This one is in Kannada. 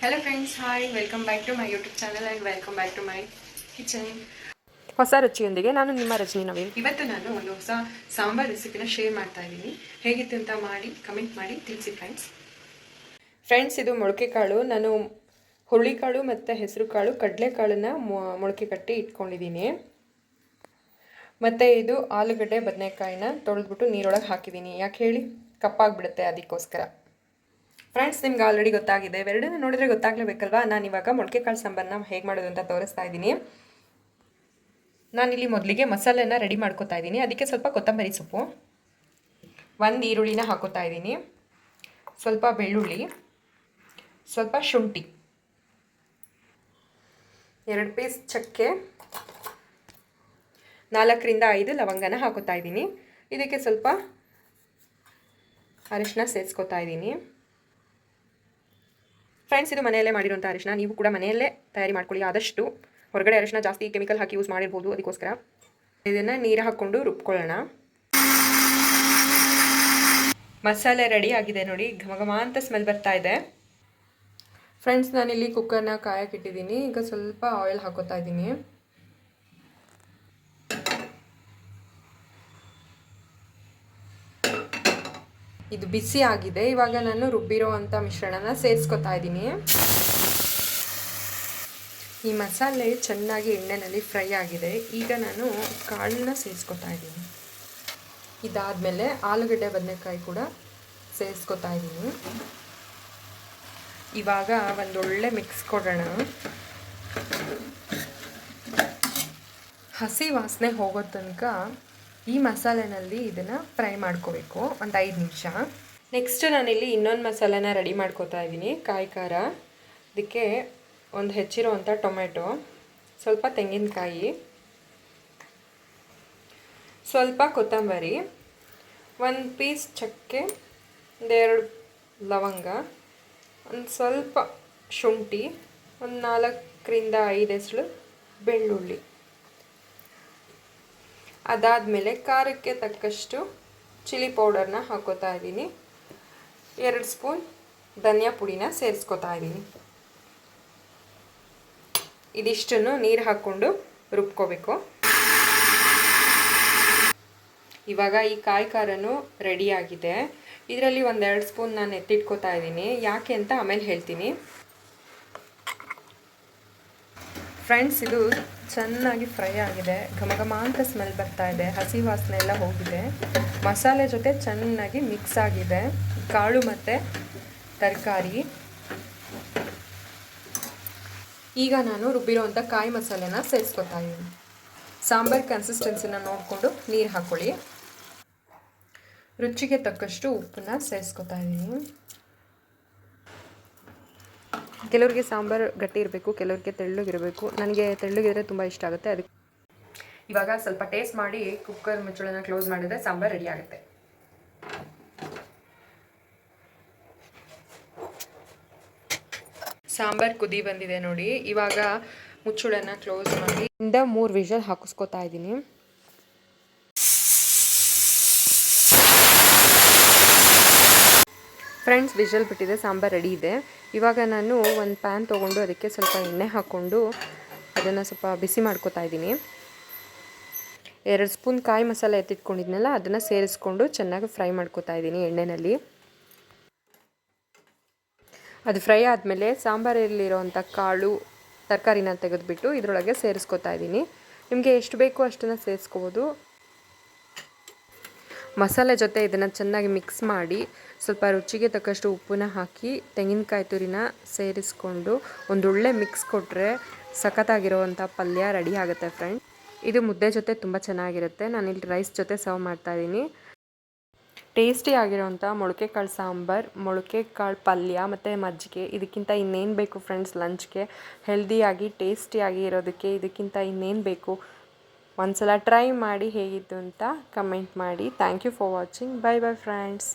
Hello friends, hi, welcome back to my YouTube channel and welcome back to my kitchen. ಹೊಸ ರುಚಿಯೊಂದಿಗೆ ನಾನು ನಿಮ್ಮ ರಜನಿ ನವೀನ್. ಇವತ್ತು ನಾನು ಒಂದು ಹೊಸ ಸಾಂಬಾರ್ ರೆಸಿಪಿನ ಶೇರ್ ಮಾಡ್ತಾ ಇದ್ದೀನಿ. ಹೇಗಿತ್ತು ಅಂತ ಮಾಡಿ ಕಮೆಂಟ್ ಮಾಡಿ ತಿಳಿಸಿ ಫ್ರೆಂಡ್ಸ್. ಇದು ಮೊಳಕೆ ಕಾಳು. ನಾನು ಹುರುಳಿಕಾಳು ಮತ್ತು ಹೆಸರು ಕಾಳು ಕಡಲೆಕಾಳನ್ನ ಮೊಳಕೆ ಕಟ್ಟಿ ಇಟ್ಕೊಂಡಿದ್ದೀನಿ. ಮತ್ತು ಇದು ಆಲೂಗಡ್ಡೆ ಬದನೆಕಾಯಿನ ತೊಳೆದ್ಬಿಟ್ಟು ನೀರೊಳಗೆ ಹಾಕಿದ್ದೀನಿ. ಯಾಕೆ ಹೇಳಿ, ಕಪ್ಪಾಗಿಬಿಡುತ್ತೆ, ಅದಕ್ಕೋಸ್ಕರ. ಫ್ರೆಂಡ್ಸ್, ನಿಮ್ಗೆ ಆಲ್ರೆಡಿ ಗೊತ್ತಾಗಿದೆ, ಎರಡನ್ನೂ ನೋಡಿದ್ರೆ ಗೊತ್ತಾಗಲೇಬೇಕಲ್ವಾ. ನಾನು ಇವಾಗ ಮೊಳಕೆ ಕಾಳು ಸಾಂಬಾರನ್ನ ಹೇಗೆ ಮಾಡೋದು ಅಂತ ತೋರಿಸ್ತಾ ಇದ್ದೀನಿ. ನಾನಿಲ್ಲಿ ಮೊದಲಿಗೆ ಮಸಾಲೆನ ರೆಡಿ ಮಾಡ್ಕೊತಾ ಇದ್ದೀನಿ. ಅದಕ್ಕೆ ಸ್ವಲ್ಪ ಕೊತ್ತಂಬರಿ ಸೊಪ್ಪು, ಒಂದು ಈರುಳ್ಳಿನ ಹಾಕೋತಾ ಇದ್ದೀನಿ, ಸ್ವಲ್ಪ ಬೆಳ್ಳುಳ್ಳಿ, ಸ್ವಲ್ಪ ಶುಂಠಿ, 2 ಪೀಸ್ ಚಕ್ಕೆ, 4ರಿಂದ 5 ಲವಂಗನ ಹಾಕೋತಾ ಇದ್ದೀನಿ. ಇದಕ್ಕೆ ಸ್ವಲ್ಪ ಅರಿಶಿನ ಸೇರಿಸ್ಕೊತಾ ಇದ್ದೀನಿ. ಫ್ರೆಂಡ್ಸ್, ಇದು ಮನೆಯಲ್ಲೇ ಮಾಡಿರೋಂಥ ಅರಿಶಿನ. ನೀವು ಕೂಡ ಮನೆಯಲ್ಲೇ ತಯಾರಿ ಮಾಡ್ಕೊಳ್ಳಿ. ಆದಷ್ಟು ಹೊರಗಡೆ ಅರಿಶಿನ ಜಾಸ್ತಿ ಕೆಮಿಕಲ್ ಹಾಕಿ ಯೂಸ್ ಮಾಡಿರ್ಬೋದು, ಅದಕ್ಕೋಸ್ಕರ. ಇದನ್ನು ನೀರು ಹಾಕ್ಕೊಂಡು ರುಬ್ಕೊಳ್ಳೋಣ. ಮಸಾಲೆ ರೆಡಿ ಆಗಿದೆ ನೋಡಿ, ಘಮ ಅಂತ ಸ್ಮೆಲ್ ಬರ್ತಾ ಇದೆ. ಫ್ರೆಂಡ್ಸ್, ನಾನಿಲ್ಲಿ ಕುಕ್ಕರ್ನ ಕಾಯಕ್ಕಿಟ್ಟಿದ್ದೀನಿ. ಈಗ ಸ್ವಲ್ಪ ಆಯಿಲ್ ಹಾಕೋತಾ ಇದ್ದೀನಿ. ಇದು ಬಿಸಿ ಆಗಿದೆ. ಇವಾಗ ನಾನು ರುಬ್ಬಿರೋ ಅಂಥ ಮಿಶ್ರಣನ ಸೇರಿಸ್ಕೊತಾ ಇದ್ದೀನಿ. ಈ ಮಸಾಲೆ ಚೆನ್ನಾಗಿ ಎಣ್ಣೆಯಲ್ಲಿ ಫ್ರೈ ಆಗಿದೆ. ಈಗ ನಾನು ಕಾಳನ್ನ ಸೇರಿಸ್ಕೊತಾ ಇದ್ದೀನಿ. ಇದಾದಮೇಲೆ ಆಲೂಗಡ್ಡೆ ಬದನೆಕಾಯಿ ಕೂಡ ಸೇರಿಸ್ಕೊತಾ ಇದ್ದೀನಿ. ಇವಾಗ ಒಂದೊಳ್ಳೆ ಮಿಕ್ಸ್ ಕೊಡೋಣ. ಹಸಿ ವಾಸನೆ ಹೋಗೋ ತನಕ ಈ ಮಸಾಲೆನಲ್ಲಿ ಇದನ್ನು ಫ್ರೈ ಮಾಡ್ಕೋಬೇಕು, ಒಂದು 5 ನಿಮಿಷ. ನೆಕ್ಸ್ಟ್ ನಾನಿಲ್ಲಿ ಇನ್ನೊಂದು ಮಸಾಲೆನ ರೆಡಿ ಮಾಡ್ಕೋತಾ ಇದ್ದೀನಿ. ಕಾಯಿ ಖಾರ, ಅದಕ್ಕೆ ಒಂದು ಹೆಚ್ಚಿರೋವಂಥ ಟೊಮೆಟೊ, ಸ್ವಲ್ಪ ತೆಂಗಿನಕಾಯಿ, ಸ್ವಲ್ಪ ಕೊತ್ತಂಬರಿ, 1 ಪೀಸ್ ಚಕ್ಕೆ, 2 ಲವಂಗ, ಒಂದು ಸ್ವಲ್ಪ ಶುಂಠಿ, ಒಂದು 4ರಿಂದ 5 ಎಸಳು ಬೆಳ್ಳುಳ್ಳಿ. ಅದಾದಮೇಲೆ ಖಾರಕ್ಕೆ ತಕ್ಕಷ್ಟು ಚಿಲ್ಲಿ ಪೌಡರ್ನ ಹಾಕೋತಾ ಇದ್ದೀನಿ. 2 ಸ್ಪೂನ್ ಧನಿಯಾ ಪುಡಿನ ಸೇರಿಸ್ಕೊತಾ ಇದ್ದೀನಿ. ಇದಿಷ್ಟನ್ನು ನೀರು ಹಾಕ್ಕೊಂಡು ರುಬ್ಕೋಬೇಕು. ಇವಾಗ ಈ ಕಾಯಿ ಖಾರನೂ ರೆಡಿಯಾಗಿದೆ. ಇದರಲ್ಲಿ 1-2 ಸ್ಪೂನ್ ನಾನು ಎತ್ತಿಟ್ಕೋತಾ ಇದ್ದೀನಿ. ಯಾಕೆ ಅಂತ ಆಮೇಲೆ ಹೇಳ್ತೀನಿ. ಫ್ರೆಂಡ್ಸ್, ಇದು ಚೆನ್ನಾಗಿ ಫ್ರೈ ಆಗಿದೆ. ಘಮ ಅಂತ ಸ್ಮೆಲ್ ಬರ್ತಾ ಇದೆ. ಹಸಿ ವಾಸನೆ ಎಲ್ಲ ಹೋಗಿದೆ. ಮಸಾಲೆ ಜೊತೆ ಚೆನ್ನಾಗಿ ಮಿಕ್ಸ್ ಆಗಿದೆ ಕಾಳು ಮತ್ತು ತರಕಾರಿ. ಈಗ ನಾನು ರುಬ್ಬಿರೋವಂಥ ಕಾಯಿ ಮಸಾಲೆನ ಸೇರಿಸ್ಕೊತಾ ಇದ್ದೀನಿ. ಸಾಂಬಾರ್ ಕನ್ಸಿಸ್ಟೆನ್ಸಿನ ನೋಡಿಕೊಂಡು ನೀರು ಹಾಕ್ಕೊಳ್ಳಿ. ರುಚಿಗೆ ತಕ್ಕಷ್ಟು ಉಪ್ಪನ್ನ ಸೇರಿಸ್ಕೊತಾ ಇದ್ದೀನಿ. ಕೆಲವ್ರಿಗೆ ಸಾಂಬಾರು ಗಟ್ಟಿ ಇರಬೇಕು, ಕೆಲವ್ರಿಗೆ ತೆಳ್ಳಗಿರಬೇಕು. ನನಗೆ ತೆಳ್ಳಗಿದ್ರೆ ತುಂಬ ಇಷ್ಟ ಆಗುತ್ತೆ. ಅದಕ್ಕೆ ಇವಾಗ ಸ್ವಲ್ಪ ಟೇಸ್ಟ್ ಮಾಡಿ ಕುಕ್ಕರ್ ಮುಚ್ಚಳನ ಕ್ಲೋಸ್ ಮಾಡಿದ್ರೆ ಸಾಂಬಾರು ರೆಡಿ ಆಗುತ್ತೆ. ಸಾಂಬಾರು ಕುದಿ ಬಂದಿದೆ ನೋಡಿ. ಇವಾಗ ಮುಚ್ಚಳನ ಕ್ಲೋಸ್ ಮಾಡಿ 3 ವಿಷಲ್ ಹಾಕಿಸ್ಕೊತಾ ಇದ್ದೀನಿ. ಫ್ರೆಂಡ್ಸ್, ವಿಷಲ್ ಬಿಟ್ಟಿದೆ, ಸಾಂಬಾರು ರೆಡಿ ಇದೆ. ಇವಾಗ ನಾನು ಒಂದು ಪ್ಯಾನ್ ತೊಗೊಂಡು ಅದಕ್ಕೆ ಸ್ವಲ್ಪ ಎಣ್ಣೆ ಹಾಕ್ಕೊಂಡು ಅದನ್ನು ಸ್ವಲ್ಪ ಬಿಸಿ ಮಾಡ್ಕೊತಾ ಇದ್ದೀನಿ. 2 ಸ್ಪೂನ್ ಕಾಯಿ ಮಸಾಲೆ ಎತ್ತಿಟ್ಕೊಂಡಿದ್ನಲ್ಲ, ಅದನ್ನು ಸೇರಿಸ್ಕೊಂಡು ಚೆನ್ನಾಗಿ ಫ್ರೈ ಮಾಡ್ಕೊತಾ ಇದ್ದೀನಿ ಎಣ್ಣೆಯಲ್ಲಿ. ಅದು ಫ್ರೈ ಆದಮೇಲೆ ಸಾಂಬಾರಲ್ಲಿರೋವಂಥ ಕಾಳು ತರಕಾರಿನ ತೆಗೆದುಬಿಟ್ಟು ಇದರೊಳಗೆ ಸೇರಿಸ್ಕೊತಾ ಇದ್ದೀನಿ. ನಿಮಗೆ ಎಷ್ಟು ಬೇಕೋ ಅಷ್ಟನ್ನು ಸೇರಿಸ್ಕೋಬೋದು. ಮಸಾಲೆ ಜೊತೆ ಇದನ್ನು ಚೆನ್ನಾಗಿ ಮಿಕ್ಸ್ ಮಾಡಿ ಸ್ವಲ್ಪ ರುಚಿಗೆ ತಕ್ಕಷ್ಟು ಉಪ್ಪನ್ನ ಹಾಕಿ ತೆಂಗಿನಕಾಯಿ ತುರಿನ ಸೇರಿಸ್ಕೊಂಡು ಒಂದೊಳ್ಳೆ ಮಿಕ್ಸ್ ಕೊಟ್ಟರೆ ಸಖತ್ತಾಗಿರೋವಂಥ ಪಲ್ಯ ರೆಡಿ ಆಗುತ್ತೆ ಫ್ರೆಂಡ್. ಇದು ಮುದ್ದೆ ಜೊತೆ ತುಂಬ ಚೆನ್ನಾಗಿರುತ್ತೆ. ನಾನಿಲ್ಲಿ ರೈಸ್ ಜೊತೆ ಸರ್ವ್ ಮಾಡ್ತಾಯಿದ್ದೀನಿ. ಟೇಸ್ಟಿ ಆಗಿರೋವಂಥ ಮೊಳಕೆ ಕಾಳು ಸಾಂಬಾರು, ಮೊಳಕೆ ಕಾಳು ಪಲ್ಯ ಮತ್ತು ಮಜ್ಜಿಗೆ, ಇದಕ್ಕಿಂತ ಇನ್ನೇನು ಬೇಕು ಫ್ರೆಂಡ್ಸ್ ಲಂಚ್ಗೆ? ಹೆಲ್ದಿಯಾಗಿ ಟೇಸ್ಟಿಯಾಗಿ ಇರೋದಕ್ಕೆ ಇದಕ್ಕಿಂತ ಇನ್ನೇನು ಬೇಕು? ಒಂದ್ಸಲ ಟ್ರೈ ಮಾಡಿ ಹೇಗಿತ್ತು ಅಂತ ಕಮೆಂಟ್ ಮಾಡಿ. Thank you for watching. Bye bye friends.